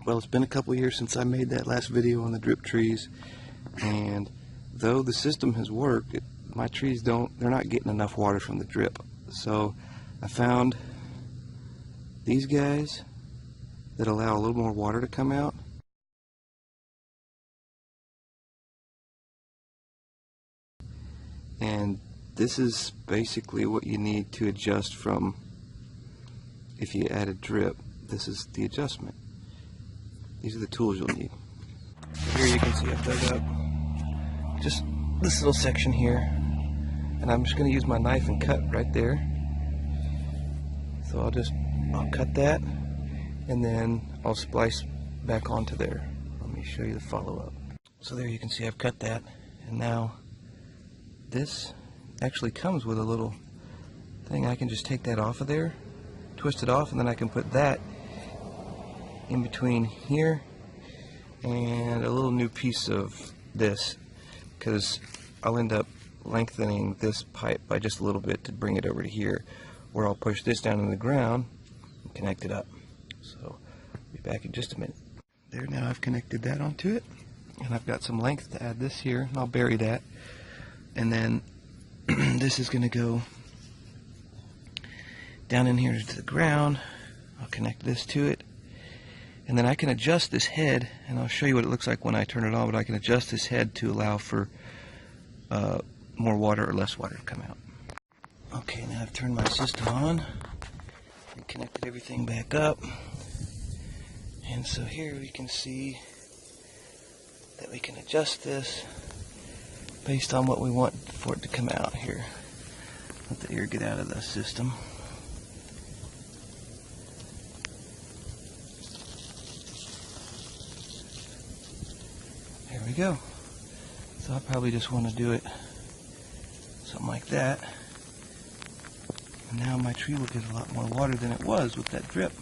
Well, it's been a couple years since I made that last video on the drip trees, and though the system has worked, my trees they're not getting enough water from the drip. So I found these guys that allow a little more water to come out. And this is basically what you need to adjust from if you add a drip. This is the adjustment. These are the tools you'll need. Here you can see I've dug up just this little section here, and I'm just going to use my knife and cut right there. So I'll cut that, and then I'll splice back onto there. Let me show you the follow-up. So there you can see I've cut that, and now this actually comes with a little thing. I can just take that off of there, twist it off, and then I can put that in between here and a little new piece of this, because I'll end up lengthening this pipe by just a little bit to bring it over to here, where I'll push this down in the ground and connect it up. So I'll be back in just a minute. There, now I've connected that onto it, and I've got some length to add this here, and I'll bury that. And then this is going to go down in here to the ground. I'll connect this to it, and then I can adjust this head, and I'll show you what it looks like when I turn it on, but I can adjust this head to allow for more water or less water to come out. Okay, now I've turned my system on and connected everything back up, and so here we can see that we can adjust this based on what we want for it to come out here. Let the air get out of the system. There we go. So I probably just want to do it something like that. And now my tree will get a lot more water than it was with that drip.